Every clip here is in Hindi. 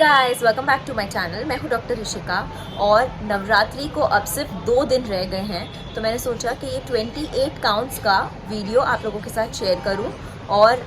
Guys, welcome back to my channel. मैं हूँ डॉक्टर ऋषिका और नवरात्रि को अब सिर्फ 2 दिन रह गए हैं, तो मैंने सोचा कि ये 28 काउंट्स का वीडियो आप लोगों के साथ शेयर करूँ और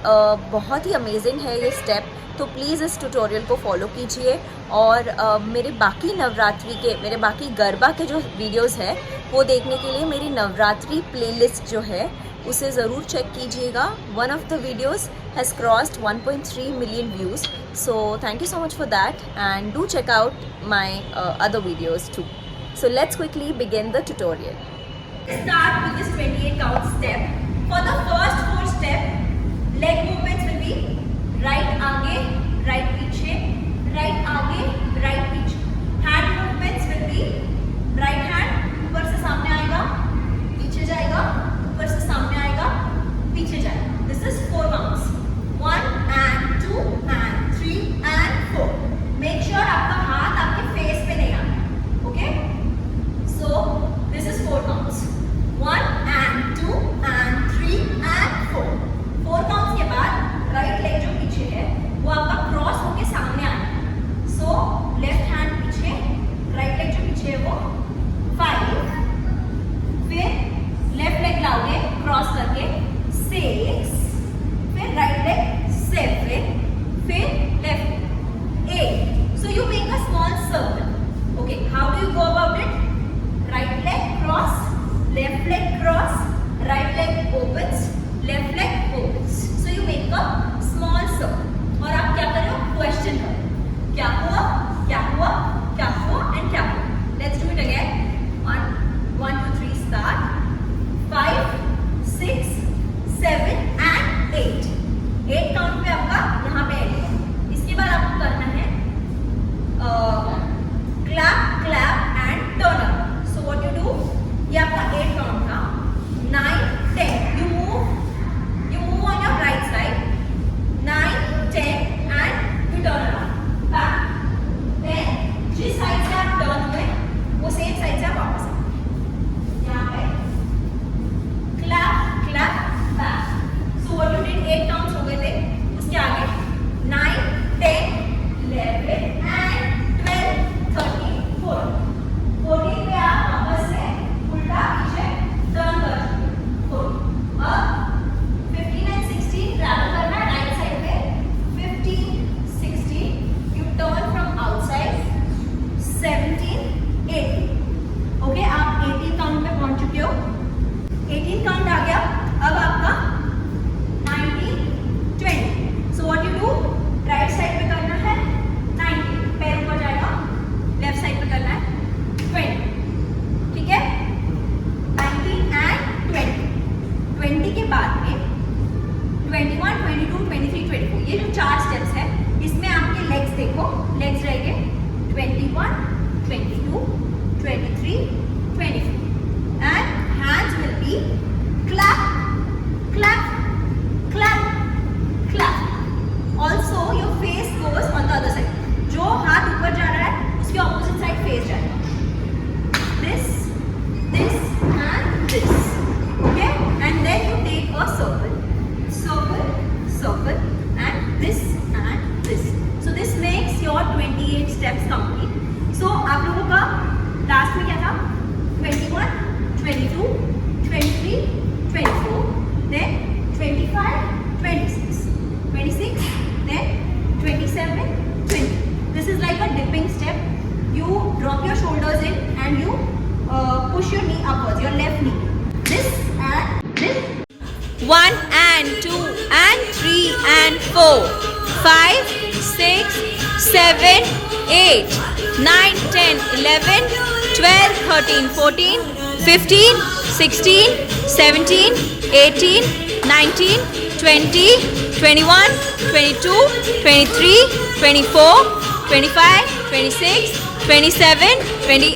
बहुत ही अमेजिंग है ये स्टेप। तो प्लीज़ इस ट्यूटोरियल को फॉलो कीजिए और मेरे बाकी नवरात्रि के, मेरे बाकी गरबा के जो वीडियोज़ हैं वो देखने के लिए मेरी नवरात्रि प्लेलिस्ट जो है उसे ज़रूर चेक कीजिएगा। One of the videos has crossed 1.3 million views, so thank you so much for that, and do check out my other videos too. So let's quickly begin the tutorial. Start with this 28 count step. For the first 4 step, leg movements will be right आगे, right पीछे, right आगे, right पीछे. Hand movements will be right hand ऊपर से सामने आएगा, पीछे जाएगा, ऊपर से सामने आएगा, पीछे जाएगा. This is 4 counts. 1 and 2 and 3 and 4. Make sure आपका हाथ आपके फेस पे नहीं आना. Okay? So this is 4 counts. 1 and 2 and 3 and 4. 4 counts के बाद right leg जो पीछे है वो आपका क्रॉस होके सामने आना है. So left hand पीछे, right leg जो पीछे है वो 5. फिर left leg लाओगे क्रॉस करके 6. फिर right leg 7, फिर left 8. So you make a small circle. Okay, how do you go about it? Right leg cross, left leg cross, right leg opens, left leg opens. So you make a small circle. और आप क्या कर रहे हो? Question कर रहे हो. क्या हुआ? क्या हुआ? क्या हुआ? And क्या हुआ? Let's do it again. 1, 2, 3, start. 5, 6, 7 and 8. 8 count पे आपका यहाँ पे एंड है. इसके बाद आपको करना है clap clap and turn around. So what you do, ये आपका 8 काउंट था. 9, 10 you move on your right side. 9, 10 and you turn around back. Then जिस साइड से आप टर्न हुए वो सेम साइड से आप वापस यहाँ पे clap clap back. So what you did 8 counts हो गए थे. उसके आगे 9, 10, 11 and 12, 13, 14. 14 पे आप वापस से उल्टा पीछे टर्न कर सकते हो. अब 15 and 16 ट्रैवल करना है राइट साइड पे. 15, 16 U turn from outside. 17, 18. Okay, आप 18 काउंट पे पहुंच चुके हो. 18 काउंट आ गया. अब आपका 19, 20. So what you do, right side पे करना है 19, पैर ऊपर जाएगा. लेफ्ट साइड पे करना है 20. ठीक है, 19 and 20. 20 के बाद में 21, 22, 23, 24. ये जो 4 स्टेप्स है इसमें आपके लेग्स देखो. लेग्स रहेंगे 21, 22, 23, 24. And hands will be clap, clap, clap, clap. Also your face goes on the other side. जो हाथ ऊपर जा रहा है उसके opposite side face जाएगा. This, this and this. Okay? And then you take a circle, circle, circle, and this and this. So this makes your 28 steps complete. So आप लोगों का लास्ट में क्या था? 21, 22, 23, 24, then 25, 26, 26, then 27, 20. This is like a dipping step. You drop your shoulders in and you push your knee upwards, your left knee. This and this. 1 and 2 and 3 and 4, 5, 6, 7, 8, 9, 10, 11, 12, 13, 14, 15, 16, 17, 18, 19, 20, 21, 22, 23, 24, 25, 26, 27, 28.